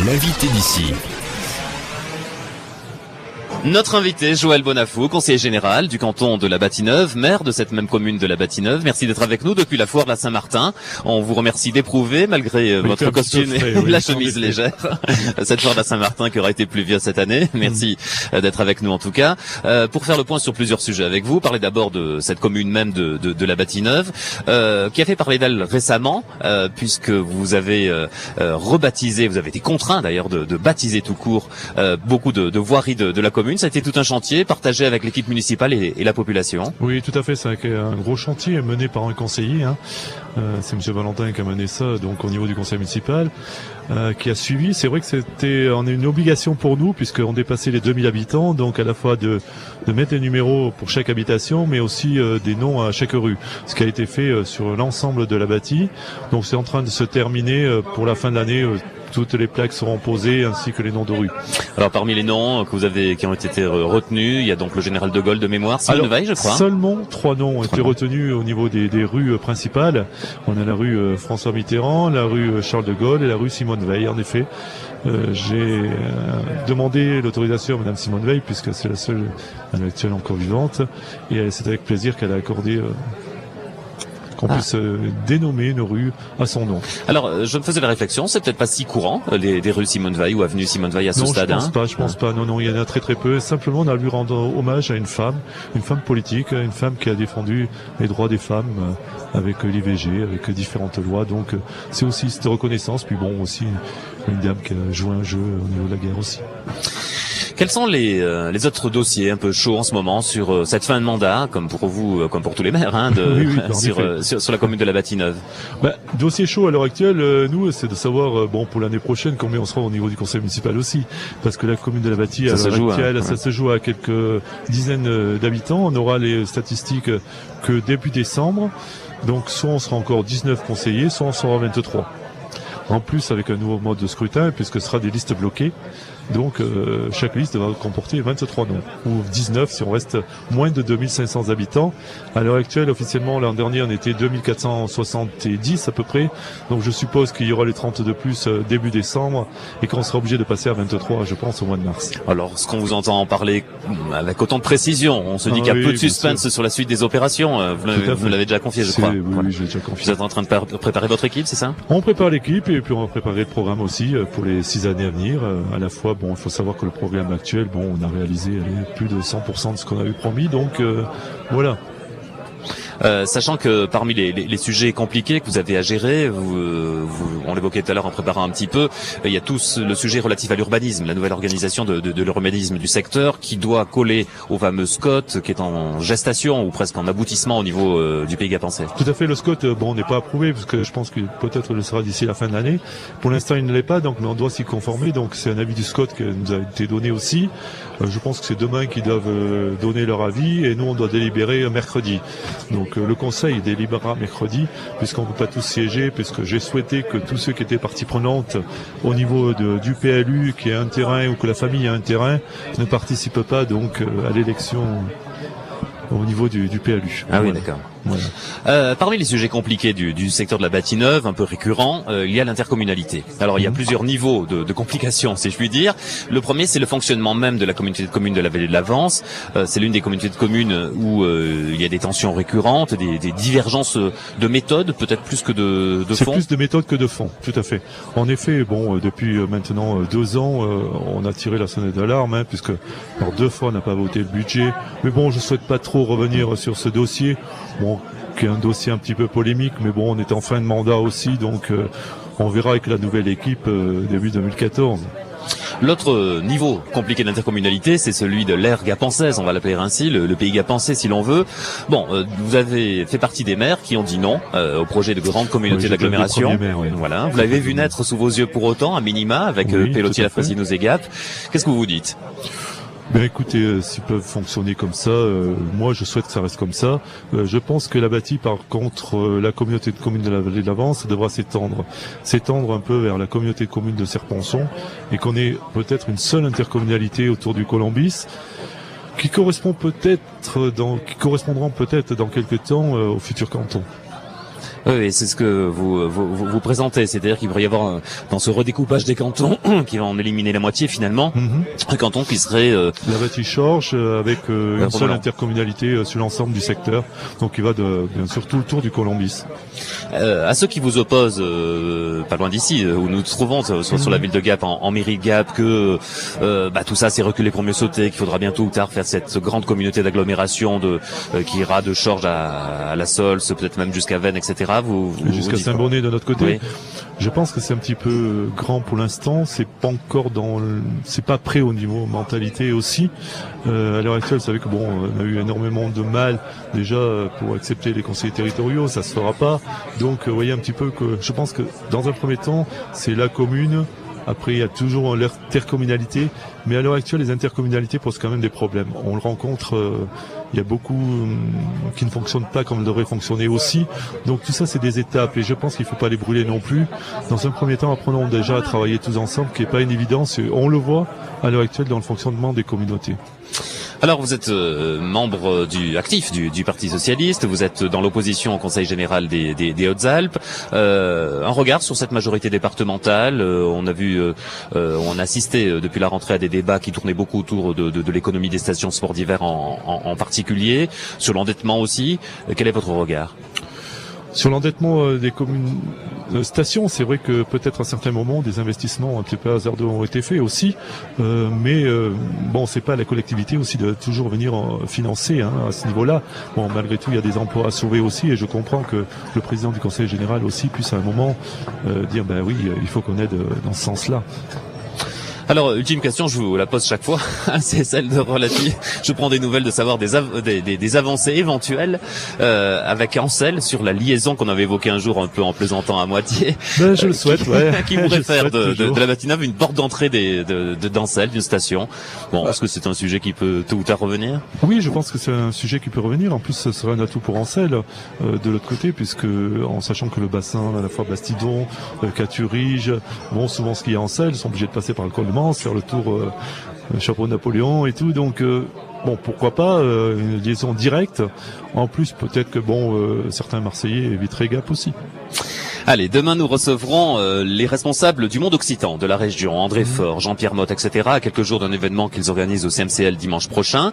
L'invité d'ici. Notre invité, Joël Bonafou, conseiller général du canton de la Bâtie-Neuve, maire de cette même commune de la Bâtie-Neuve. Merci d'être avec nous depuis la foire de la Saint-Martin. On vous remercie d'éprouver, malgré votre costume et la chemise légère, cette foire de la Saint-Martin qui aura été pluvieuse cette année. Merci d'être avec nous en tout cas. Pour faire le point sur plusieurs sujets avec vous, parler d'abord de cette commune même de la Bâtie-Neuve, qui a fait parler d'elle récemment, puisque vous avez rebaptisé, vous avez été contraint d'ailleurs de baptiser tout court beaucoup de voiries de la commune. Ça a été tout un chantier partagé avec l'équipe municipale et la population. Oui, tout à fait. C'est un gros chantier mené par un conseiller. C'est M. Valentin qui a mené ça, donc au niveau du conseil municipal, qui a suivi. C'est vrai que on a une obligation pour nous, puisqu'on dépassait les 2000 habitants, donc à la fois de mettre des numéros pour chaque habitation, mais aussi des noms à chaque rue. Ce qui a été fait sur l'ensemble de la bâtie. Donc c'est en train de se terminer pour la fin de l'année. Toutes les plaques seront posées ainsi que les noms de rue. Alors parmi les noms qui ont été retenus, il y a donc le général de Gaulle de mémoire, Simone Veil, je crois. Seulement 3 noms ont été retenus au niveau des rues principales. On a la rue François Mitterrand, la rue Charles de Gaulle et la rue Simone Veil. En effet, j'ai demandé l'autorisation à Madame Simone Veil, puisque c'est la seule à l'heure actuelle encore vivante, et c'est avec plaisir qu'elle a accordé qu'on puisse dénommer une rue à son nom. Alors, je me faisais la réflexion, c'est peut-être pas si courant, des rues Simone Veil ou avenue Simone Veil à ce stade. Non, je pense pas. Non, il y en a très peu. Simplement, on a lui rendre hommage à une femme politique, une femme qui a défendu les droits des femmes avec l'IVG, avec différentes lois. Donc, c'est aussi cette reconnaissance. Puis bon, aussi une dame qui a joué un jeu au niveau de la guerre aussi. Quels sont les autres dossiers un peu chauds en ce moment sur cette fin de mandat, comme pour vous, comme pour tous les maires, sur la commune de la Bâtie-Neuve? Dossier chaud à l'heure actuelle, nous, c'est de savoir, pour l'année prochaine, combien on sera au niveau du conseil municipal aussi. Parce que la commune de la Bâtie, à l'heure actuelle, ça se joue à quelques dizaines d'habitants. On aura les statistiques que début décembre. Donc, soit on sera encore 19 conseillers, soit on sera 23. En plus, avec un nouveau mode de scrutin, puisque ce sera des listes bloquées. Donc, chaque liste va comporter 23 noms, ou 19 si on reste moins de 2500 habitants. À l'heure actuelle, officiellement, l'an dernier, on était 2470 à peu près. Donc, je suppose qu'il y aura les 30 de plus début décembre et qu'on sera obligé de passer à 23, je pense, au mois de mars. Alors, ce qu'on vous entend en parler avec autant de précision, on se dit qu'il y a peu de suspense sur la suite des opérations. Vous l'avez déjà confié, je crois. Oui, je l'ai déjà confié. Vous êtes en train de préparer votre équipe, c'est ça? On prépare l'équipe et puis on va préparer le programme aussi pour les 6 années à venir. À la fois, il faut savoir que le programme actuel, on a réalisé plus de 100% de ce qu'on avait promis, donc voilà. Sachant que parmi les sujets compliqués que vous avez à gérer, on l'évoquait tout à l'heure en préparant un petit peu, il y a le sujet relatif à l'urbanisme, la nouvelle organisation de l'urbanisme du secteur qui doit coller au fameux SCOT qui est en gestation ou presque en aboutissement au niveau du Pays Gapençais. Tout à fait, le SCOT, n'est pas approuvé parce que je pense que peut-être le sera d'ici la fin de l'année. Pour l'instant, il ne l'est pas, donc mais on doit s'y conformer. Donc c'est un avis du SCOT qui nous a été donné aussi. Je pense que c'est demain qu'ils doivent donner leur avis et nous on doit délibérer mercredi. Donc le conseil délibérera mercredi puisqu'on ne peut pas tous siéger, puisque j'ai souhaité que tous ceux qui étaient partie prenante au niveau du PLU, qui a un terrain ou que la famille a un terrain, ne participent pas donc à l'élection au niveau du PLU. Ah oui, d'accord. Voilà. Parmi les sujets compliqués du secteur de la Bâtie-Neuve, un peu récurrent, il y a l'intercommunalité. Alors il y a plusieurs niveaux de complications, si je puis dire. Le premier, c'est le fonctionnement même de la communauté de communes de la Vallée de l'Avance. C'est l'une des communautés de communes où il y a des tensions récurrentes, des divergences de méthodes, peut-être plus que de fond. C'est plus de méthodes que de fond, tout à fait. En effet, depuis maintenant 2 ans, on a tiré la sonnette d'alarme, puisque 2 fois on n'a pas voté le budget. Mais je souhaite pas trop revenir sur ce dossier. Qui est un dossier un petit peu polémique, mais on est en fin de mandat aussi, donc on verra avec la nouvelle équipe début 2014. L'autre niveau compliqué d'intercommunalité, c'est celui de l'aire gapençaise, on va l'appeler ainsi, le pays gapençais si l'on veut. Vous avez fait partie des maires qui ont dit non au projet de grande communauté d'agglomération. Voilà, vous l'avez vu naître sous vos yeux pour autant, à minima, avec Pelletier, Lafrésie, Nouzégap. Qu'est-ce que vous vous dites? Écoutez, s'ils peuvent fonctionner comme ça, moi je souhaite que ça reste comme ça. Je pense que la Bâtie, par contre, la communauté de communes de la Vallée de l'Avance devra s'étendre un peu vers la communauté de communes de Serponçon et qu'on ait peut-être une seule intercommunalité autour du Colombis qui correspondront peut-être dans quelques temps au futur canton. Oui, c'est ce que vous présentez, c'est-à-dire qu'il pourrait y avoir dans ce redécoupage des cantons qui va en éliminer la moitié finalement, un canton qui serait la Bâtie-Chorges avec une seule intercommunalité sur l'ensemble du secteur, donc il va bien sûr tout le tour du Colombis. À ceux qui vous opposent, pas loin d'ici, où nous nous trouvons, sur la ville de Gap, en mairie Gap, que tout ça c'est reculé pour mieux sauter, qu'il faudra bientôt ou tard faire cette grande communauté d'agglomération qui ira de Chorges à La Sols, peut-être même jusqu'à Vennes, etc. Jusqu'à Saint-Bonnet de notre côté. Oui. Je pense que c'est un petit peu grand pour l'instant. C'est pas encore c'est pas prêt au niveau mentalité aussi. À l'heure actuelle, vous savez que on a eu énormément de mal déjà pour accepter les conseillers territoriaux. Ça se fera pas. Donc, vous voyez un petit peu que je pense que dans un premier temps, c'est la commune. Après, il y a toujours l'intercommunalité, mais à l'heure actuelle, les intercommunalités posent quand même des problèmes. On le rencontre, il y a beaucoup qui ne fonctionnent pas comme elles devraient fonctionner aussi. Donc tout ça, c'est des étapes, et je pense qu'il ne faut pas les brûler non plus. Dans un premier temps, apprenons déjà à travailler tous ensemble, qui n'est pas une évidence, et on le voit à l'heure actuelle dans le fonctionnement des communautés. Alors vous êtes membre actif du Parti Socialiste, vous êtes dans l'opposition au Conseil Général des Hautes-Alpes. Un regard sur cette majorité départementale, on a assisté depuis la rentrée à des débats qui tournaient beaucoup autour de l'économie des stations sport d'hiver en particulier, sur l'endettement aussi. Quel est votre regard ? Sur l'endettement des communes stations, c'est vrai que peut-être à certains moments des investissements un petit peu hasardeux ont été faits aussi, mais c'est pas à la collectivité aussi de toujours venir financer à ce niveau-là. Bon, malgré tout, il y a des emplois à sauver aussi, et je comprends que le président du Conseil général aussi puisse à un moment dire oui, il faut qu'on aide dans ce sens-là. Alors, ultime question, je vous la pose chaque fois, c'est celle de relative. Je prends des nouvelles de savoir des avancées éventuelles avec Ansel sur la liaison qu'on avait évoquée un jour un peu en plaisantant à moitié. Je le souhaite, ouais. Qui pourrait faire de la Bâtie-Neuve une porte d'entrée d'Ansel, d'une station. Bon, est-ce que c'est un sujet qui peut tôt ou tard revenir ? Oui, je pense que c'est un sujet qui peut revenir. En plus, ce serait un atout pour Ansel de l'autre côté, puisque en sachant que le bassin, à la fois Bastidon, Caturige, souvent ce qu'il y a Ansel, sont obligés de passer par le col de Mans, faire le tour Chapeau Napoléon et tout, donc pourquoi pas une liaison directe. En plus, peut-être que certains Marseillais éviteraient Gap aussi. Allez, demain nous recevrons les responsables du monde occitan de la région, André Faure, Jean-Pierre Motte, etc. à quelques jours d'un événement qu'ils organisent au CMCL dimanche prochain.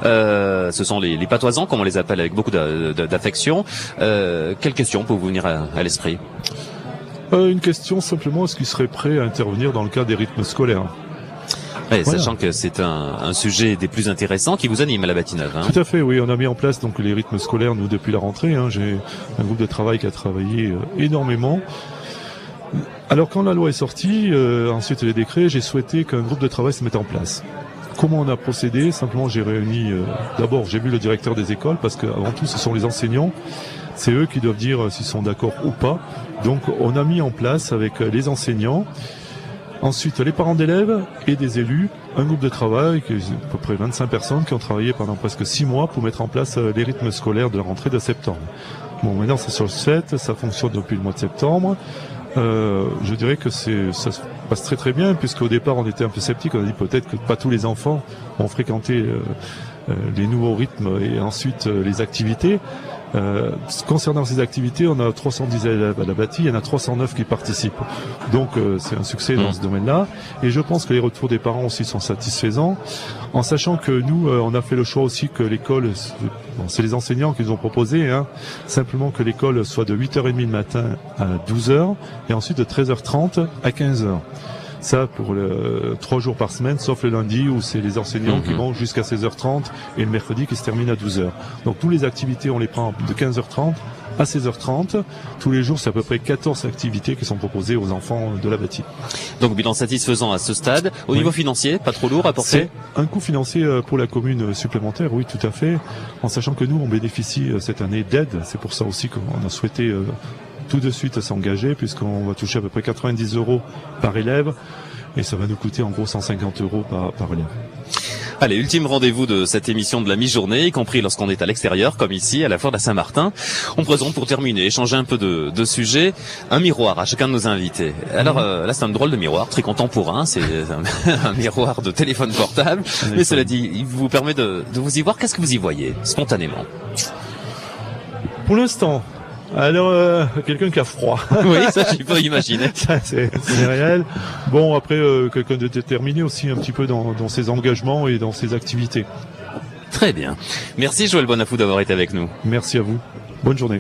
Ce sont les patoisans, comme on les appelle avec beaucoup d'affection. Quelle question peut vous venir à l'esprit ? Une question simplement, est-ce qu'ils seraient prêts à intervenir dans le cadre des rythmes scolaires ? Ouais, voilà. Sachant que c'est un sujet des plus intéressants qui vous anime à la Bâtie-Neuve. Tout à fait, oui, on a mis en place donc les rythmes scolaires, nous, depuis la rentrée. J'ai un groupe de travail qui a travaillé énormément. Alors quand la loi est sortie, ensuite les décrets, j'ai souhaité qu'un groupe de travail se mette en place. Comment on a procédé ? Simplement, j'ai réuni, d'abord j'ai vu le directeur des écoles, parce qu'avant tout ce sont les enseignants. C'est eux qui doivent dire s'ils sont d'accord ou pas. Donc on a mis en place avec les enseignants, ensuite les parents d'élèves et des élus, un groupe de travail, à peu près 25 personnes qui ont travaillé pendant presque 6 mois pour mettre en place les rythmes scolaires de la rentrée de septembre. Maintenant c'est sur le 7, ça fonctionne depuis le mois de septembre. Je dirais que ça se passe très très bien, puisqu'au départ on était un peu sceptique, on a dit peut-être que pas tous les enfants ont fréquenté les nouveaux rythmes et ensuite les activités. Concernant ces activités, on a 310 élèves à la Bâtie, il y en a 309 qui participent. Donc c'est un succès dans ce domaine-là. Et je pense que les retours des parents aussi sont satisfaisants, en sachant que nous, on a fait le choix aussi que l'école, c'est les enseignants qui nous ont proposé, simplement que l'école soit de 8h30 le matin à 12h, et ensuite de 13h30 à 15h. Ça pour 3 jours par semaine, sauf le lundi où c'est les enseignants qui vont jusqu'à 16h30 et le mercredi qui se termine à 12h. Donc toutes les activités, on les prend de 15h30 à 16h30. Tous les jours, c'est à peu près 14 activités qui sont proposées aux enfants de la Bâtie. Donc bilan satisfaisant à ce stade. Au niveau financier, pas trop lourd à porter ? C'est un coût financier pour la commune supplémentaire, oui, tout à fait. En sachant que nous, on bénéficie cette année d'aide. C'est pour ça aussi qu'on a souhaité tout de suite s'engager, puisqu'on va toucher à peu près 90 € par élève, et ça va nous coûter en gros 150 € par élève. Allez, ultime rendez-vous de cette émission de la mi-journée, y compris lorsqu'on est à l'extérieur, comme ici, à la foire de la Saint-Martin. On présente, pour terminer, changer un peu de sujet, un miroir à chacun de nos invités. Alors là, c'est un drôle de miroir, très contemporain, c'est un miroir de téléphone portable, mais cela dit, il vous permet de vous y voir. Qu'est-ce que vous y voyez, spontanément ? Pour l'instant, Alors, quelqu'un qui a froid. Oui, ça je peux imaginer. Ça, c'est réel. Bon, après, quelqu'un de déterminé aussi un petit peu dans ses engagements et dans ses activités. Très bien. Merci Joël Bonafou d'avoir été avec nous. Merci à vous. Bonne journée.